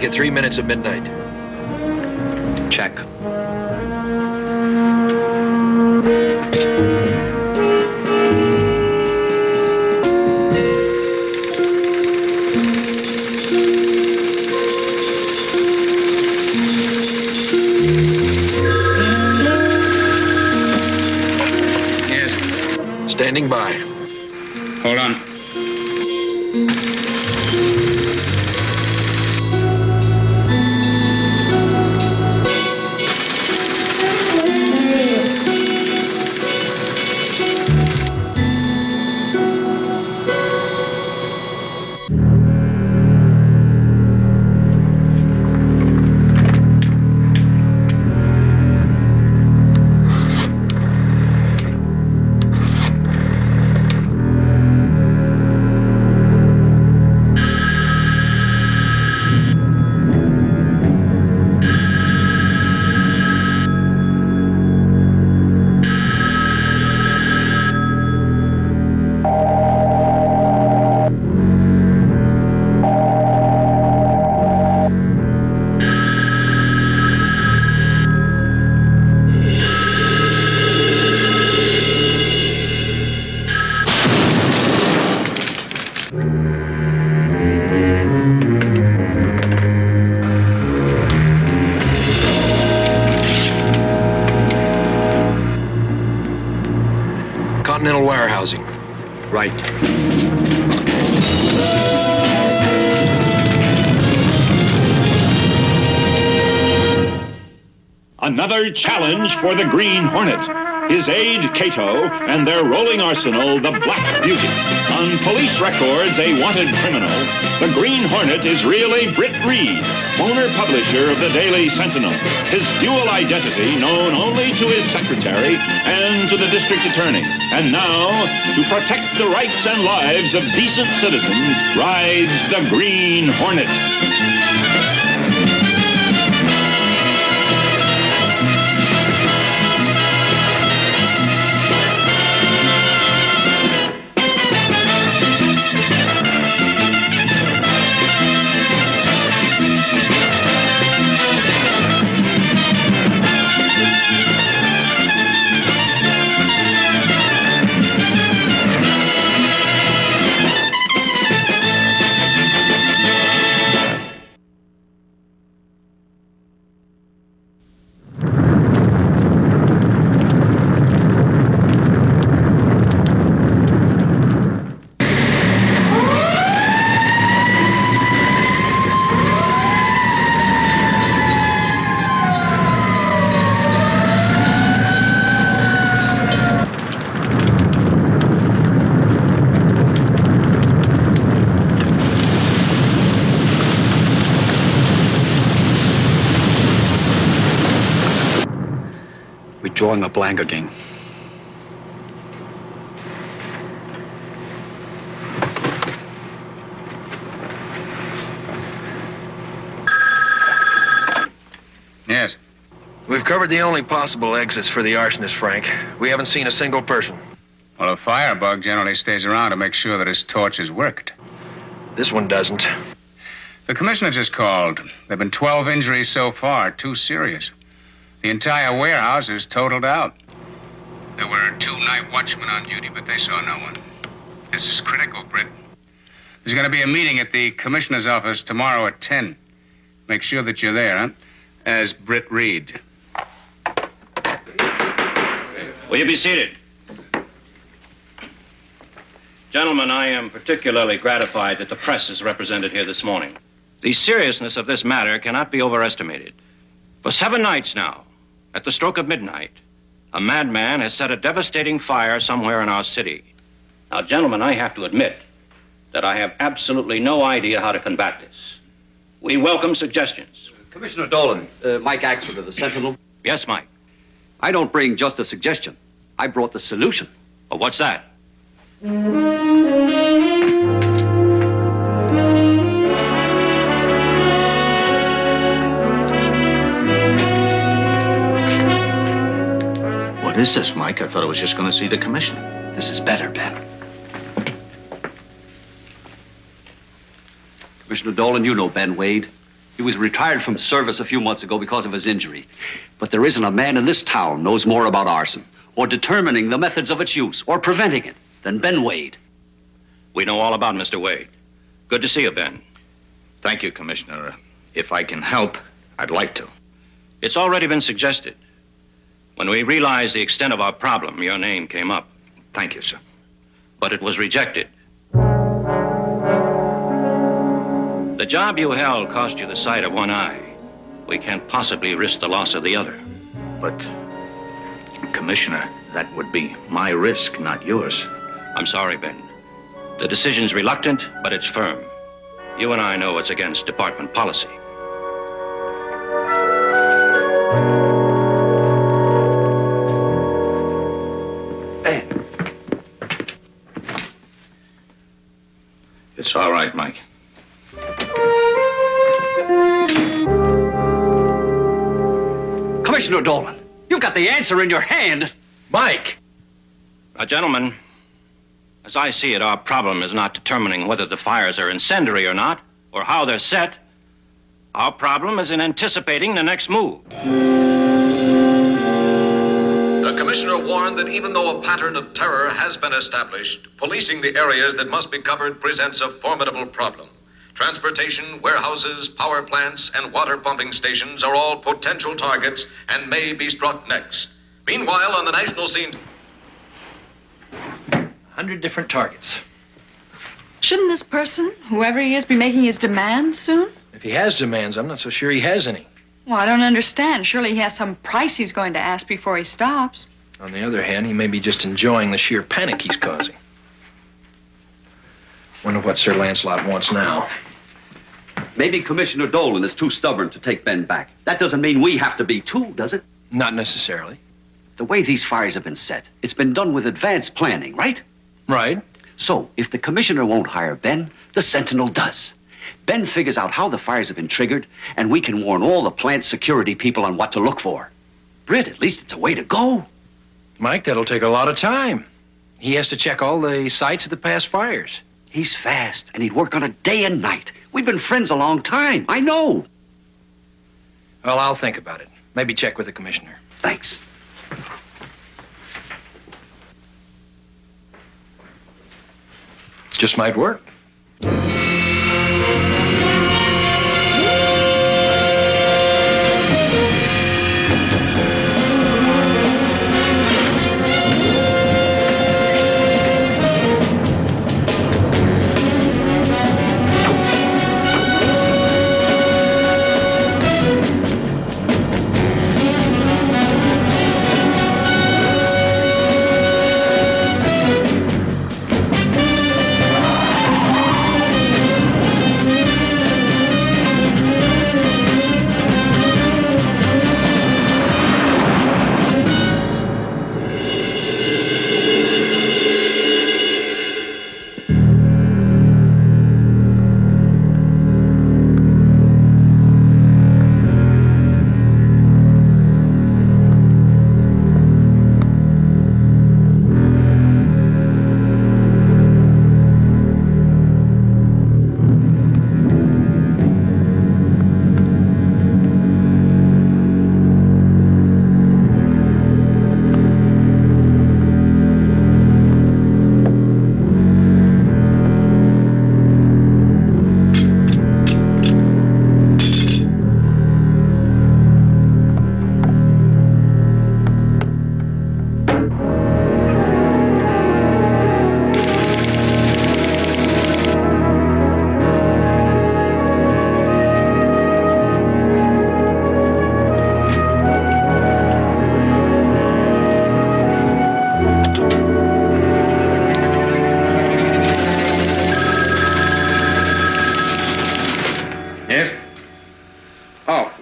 at 3 minutes of midnight. Check. Yes. Standing by. Hold on. Continental warehousing. Right. Another challenge for the Green Hornet. His aide, Cato, and their rolling arsenal, the Black Beauty. On police records, a wanted criminal, the Green Hornet is really Britt Reed, owner publisher of the Daily Sentinel. His dual identity known only to his secretary and to the district attorney. And now, to protect the rights and lives of decent citizens, rides the Green Hornet. Drawing a blank again. Yes. We've covered the only possible exits for the arsonist, Frank. We haven't seen a single person. Well, a firebug generally stays around to make sure that his torch is worked. This one doesn't. The commissioner just called. There have been 12 injuries so far, 2 serious. The entire warehouse is totaled out. There were 2 night watchmen on duty, but they saw no one. This is critical, Britt. There's going to be a meeting at the commissioner's office tomorrow at 10. Make sure that you're there, huh? As Britt Reed. Will you be seated? Gentlemen, I am particularly gratified that the press is represented here this morning. The seriousness of this matter cannot be overestimated. For 7 nights now, at the stroke of midnight, a madman has set a devastating fire somewhere in our city. Now, gentlemen, I have to admit that I have absolutely no idea how to combat this. We welcome suggestions. Commissioner Dolan, Mike Axford of the Sentinel. Yes, Mike. I don't bring just a suggestion. I brought the solution. Well, what's that? What is this, Mike? I thought I was just going to see the commissioner. This is better, Ben. Commissioner Dolan, you know Ben Wade. He was retired from service a few months ago because of his injury. But there isn't a man in this town knows more about arson, or determining the methods of its use, or preventing it, than Ben Wade. We know all about Mr. Wade. Good to see you, Ben. Thank you, Commissioner. If I can help, I'd like to. It's already been suggested. When we realized the extent of our problem, your name came up. Thank you, sir. But it was rejected. The job you held cost you the sight of one eye. We can't possibly risk the loss of the other. But, Commissioner, that would be my risk, not yours. I'm sorry, Ben. The decision's reluctant, but it's firm. You and I know it's against department policy. Ben. It's all right, Mike. Commissioner Dolan, you've got the answer in your hand. Mike! Now, gentlemen, as I see it, our problem is not determining whether the fires are incendiary or not, or how they're set. Our problem is in anticipating the next move. The commissioner warned that even though a pattern of terror has been established, policing the areas that must be covered presents a formidable problem. Transportation, warehouses, power plants, and water pumping stations are all potential targets and may be struck next. Meanwhile, on the national scene... 100 different targets. Shouldn't this person, whoever he is, be making his demands soon? If he has demands, I'm not so sure he has any. Well, I don't understand. Surely he has some price he's going to ask before he stops. On the other hand, he may be just enjoying the sheer panic he's causing. Wonder what Sir Lancelot wants now. Maybe Commissioner Dolan is too stubborn to take Ben back. That doesn't mean we have to be too, does it? Not necessarily. The way these fires have been set, it's been done with advanced planning, right? Right. So, if the commissioner won't hire Ben, the Sentinel does. Ben figures out how the fires have been triggered, and we can warn all the plant security people on what to look for. Britt, at least it's a way to go. Mike, that'll take a lot of time. He has to check all the sites of the past fires. He's fast, and he'd work on it day and night. We've been friends a long time. I know. Well, I'll think about it. Maybe check with the commissioner. Thanks. Just might work.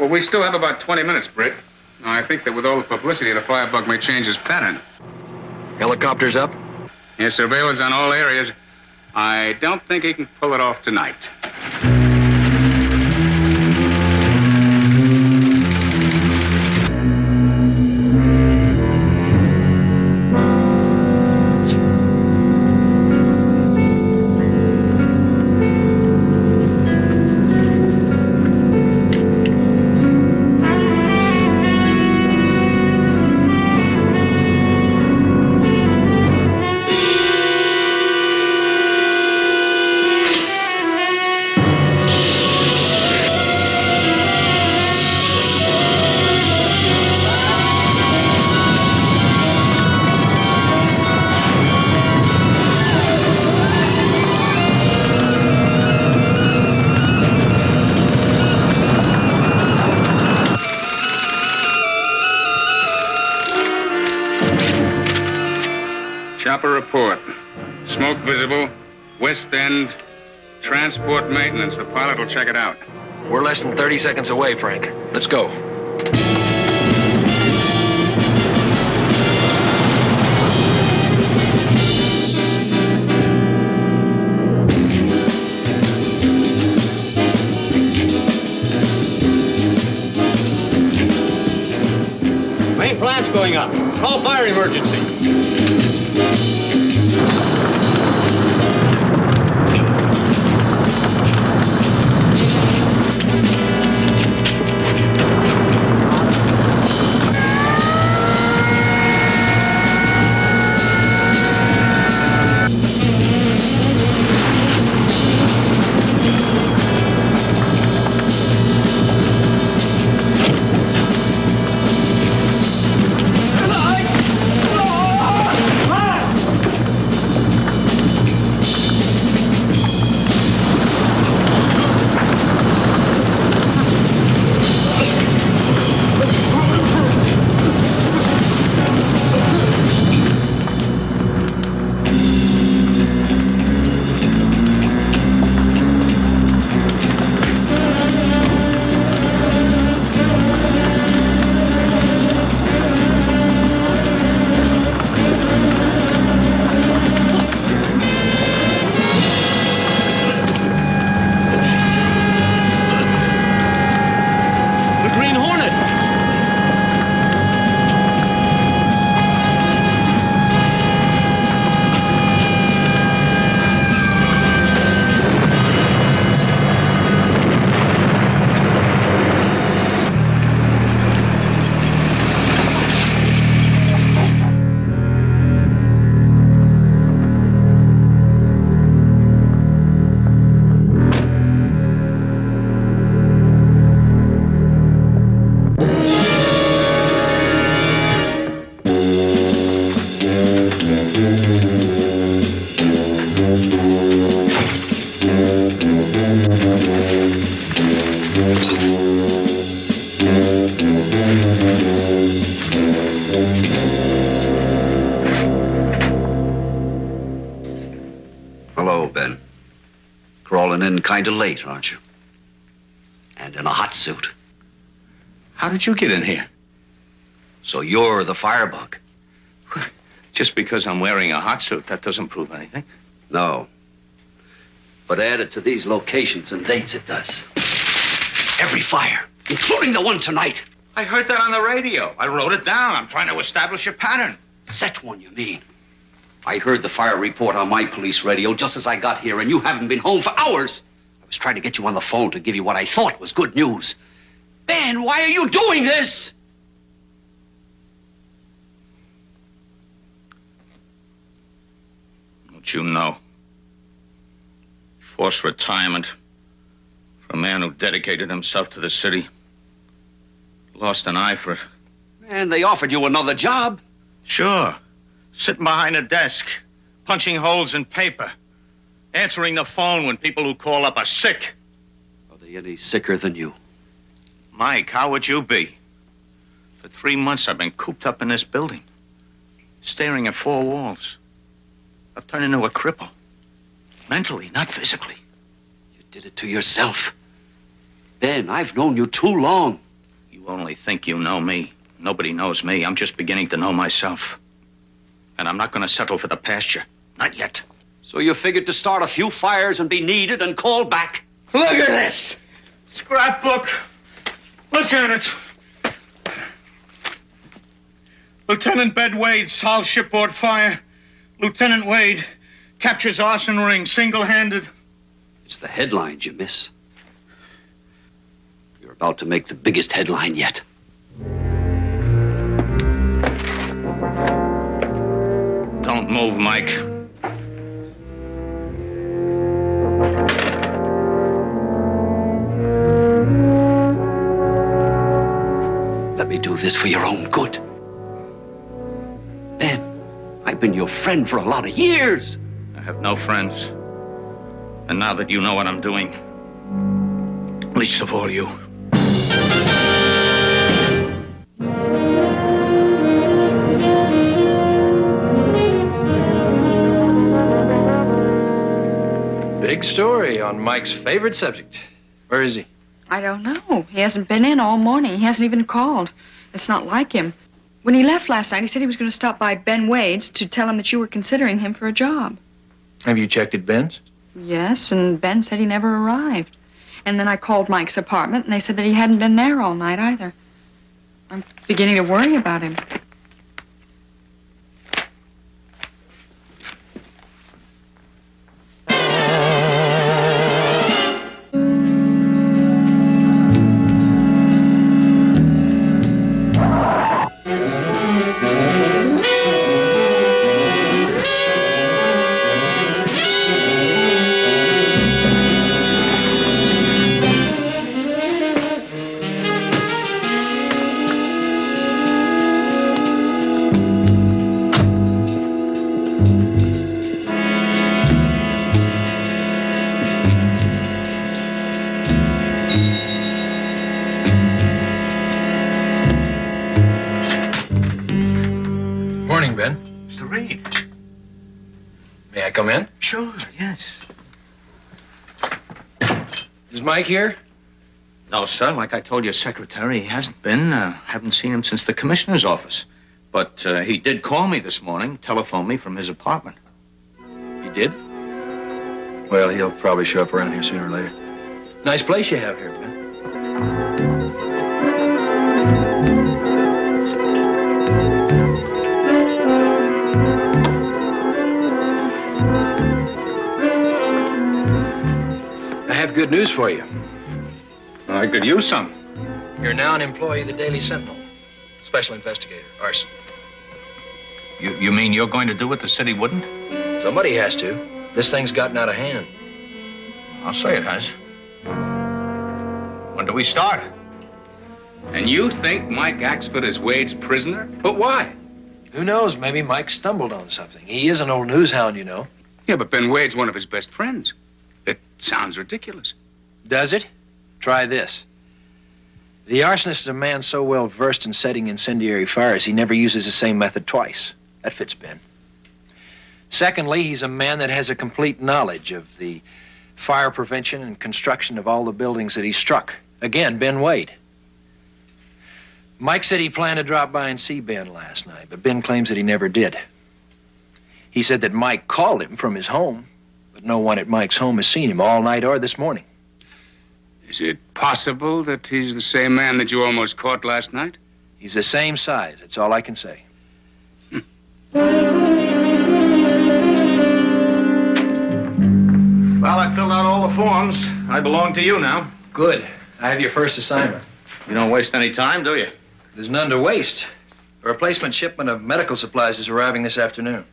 We still have about 20 minutes, Britt. I think that with all the publicity, the firebug may change his pattern. Helicopters up? Yes, surveillance on all areas. I don't think he can pull it off tonight. Chopper report. Smoke visible. West end. Transport maintenance. The pilot will check it out. We're less than 30 seconds away, Frank. Let's go. Main plant's going up. Call fire emergency. Hello, Ben. Crawling in kind of late, aren't you? And in a hot suit. How did you get in here? So you're the firebug? Just because I'm wearing a hot suit, that doesn't prove anything. No. But added to these locations and dates, it does. Every fire, including the one tonight. I heard that on the radio. I wrote it down. I'm trying to establish a pattern. Set one, you mean? I heard the fire report on my police radio just as I got here, and you haven't been home for hours. I was trying to get you on the phone to give you what I thought was good news. Ben, why are you doing this? Don't you know? Forced retirement for a man who dedicated himself to the city. Lost an eye for it. And they offered you another job. Sure. Sitting behind a desk, punching holes in paper, answering the phone when people who call up are sick. Are they any sicker than you? Mike, how would you be? For 3 months, I've been cooped up in this building, staring at four walls. I've turned into a cripple. Mentally, not physically. You did it to yourself. Ben, I've known you too long. You only think you know me. Nobody knows me. I'm just beginning to know myself. And I'm not going to settle for the pasture. Not yet. So you figured to start a few fires and be needed and called back? Look at this! Scrapbook. Look at it. Lieutenant Bed Wade solves shipboard fire. Lieutenant Wade captures arson ring single-handed. It's the headlines you miss. You're about to make the biggest headline yet. Don't move, Mike. Let me do this for your own good. Ben, I've been your friend for a lot of years. I have no friends. And now that you know what I'm doing, least of all you. big story on Mike's favorite subject. Where is he? I don't know. He hasn't been in all morning. He hasn't even called. It's not like him. When he left last night, he said he was going to stop by Ben Wade's to tell him that you were considering him for a job. Have you checked at Ben's? Yes, and Ben said he never arrived. And then I called Mike's apartment, and they said that he hadn't been there all night either. I'm beginning to worry about him. Morning, Ben. Mr. Reed. May I come in? Sure, yes. Is Mike here? No, sir. Like I told your secretary, he hasn't been. Haven't seen him since the commissioner's office. But he did call me this morning, telephone me from his apartment. He did? Well, he'll probably show up around here sooner or later. Nice place you have here, Ben. I have good news for you. I could use some. You're now an employee of the Daily Sentinel. Special investigator, arson. You mean you're going to do what the city wouldn't? Somebody has to. This thing's gotten out of hand. I'll say it has. When do we start? And you think Mike Axford is Wade's prisoner? But why? Who knows? Maybe Mike stumbled on something. He is an old news hound, you know. Yeah, but Ben Wade's one of his best friends. It sounds ridiculous. Does it? Try this. The arsonist is a man so well versed in setting incendiary fires, he never uses the same method twice. That fits Ben. Secondly, he's a man that has a complete knowledge of the fire prevention and construction of all the buildings that he struck. Again, Ben Wade. Mike said he planned to drop by and see Ben last night, but Ben claims that he never did. He said that Mike called him from his home, but no one at Mike's home has seen him all night or this morning. Is it possible that he's the same man that you almost caught last night? He's the same size, that's all I can say. Well, I filled out all the forms. I belong to you now. Good. I have your first assignment. You don't waste any time, do you? There's none to waste. A replacement shipment of medical supplies is arriving this afternoon.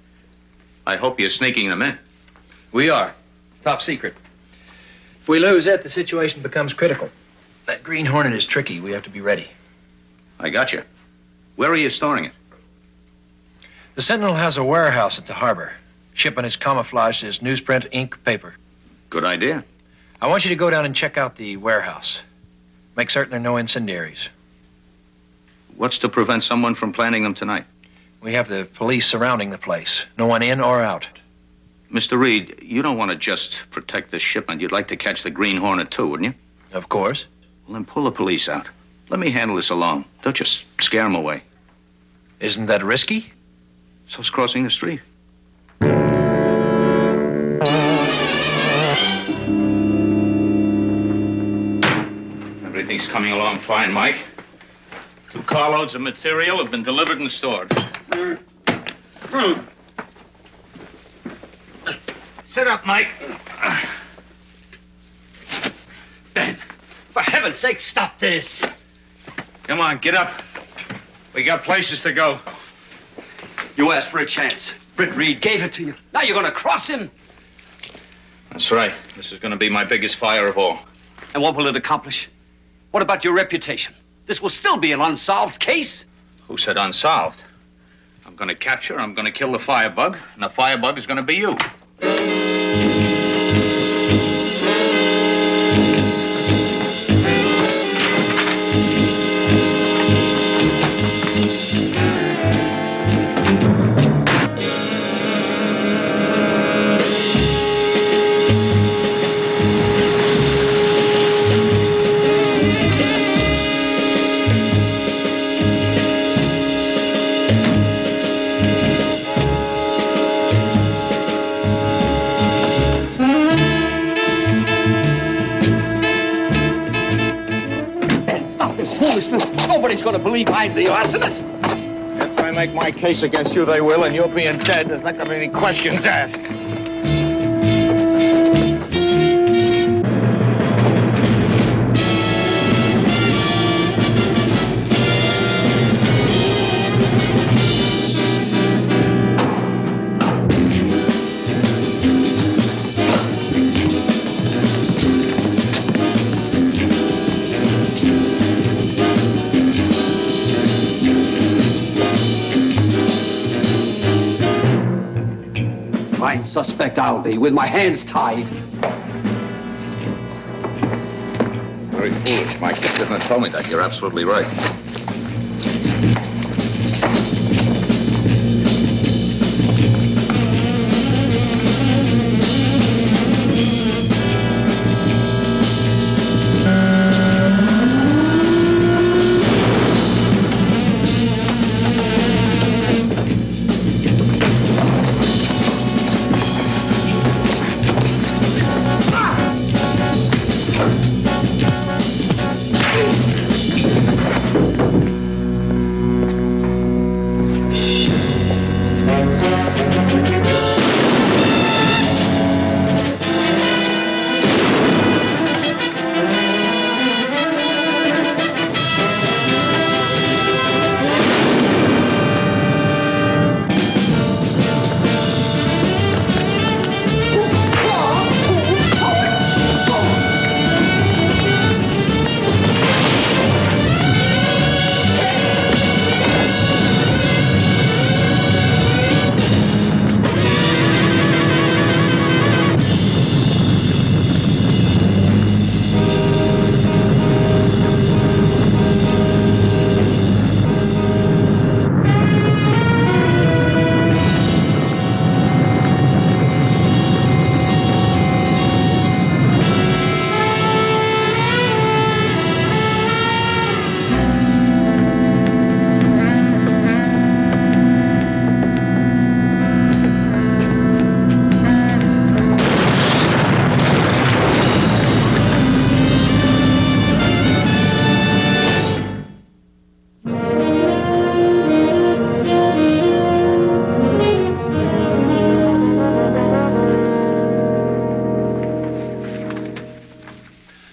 I hope you're sneaking them in. We are. Top secret. If we lose it, the situation becomes critical. That Green Hornet is tricky. We have to be ready. I got you. Where are you storing it? The Sentinel has a warehouse at the harbor. Shipment is camouflaged as newsprint, ink, paper. Good idea. I want you to go down and check out the warehouse. Make certain there are no incendiaries. What's to prevent someone from planting them tonight? We have the police surrounding the place. No one in or out. Mr. Reed, you don't want to just protect this shipment. You'd like to catch the Green Hornet, too, wouldn't you? Of course. Well, then pull the police out. Let me handle this alone. Don't just scare them away. Isn't that risky? So's crossing the street. Everything's coming along fine, Mike. 2 carloads of material have been delivered and stored. Sit up, Mike. Ben, for heaven's sake, stop this. Come on, get up. We got places to go. You asked for a chance. Britt Reed gave it to you. Now you're going to cross him. That's right. This is going to be my biggest fire of all. And what will it accomplish? What about your reputation? This will still be an unsolved case. Who said unsolved? I'm going to capture, I'm going to kill the firebug, and the firebug is going to be you. foolishness. Nobody's going to believe I'm the arsonist. If I make my case against you, they will, and you're being dead. There's not going to be any questions asked. Prime suspect I'll be, with my hands tied. Very foolish, Mike. You shouldn't have told me that. You're absolutely right.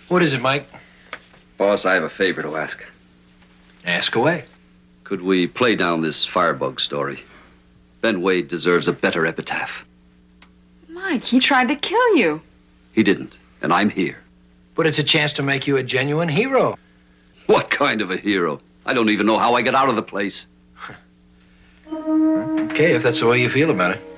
What is it, Mike? Boss, I have a favor to ask. Ask away. Could we play down this firebug story? Ben Wade deserves a better epitaph. Mike, he tried to kill you. He didn't, and I'm here. But it's a chance to make you a genuine hero. What kind of a hero? I don't even know how I get out of the place. Okay, if that's the way you feel about it.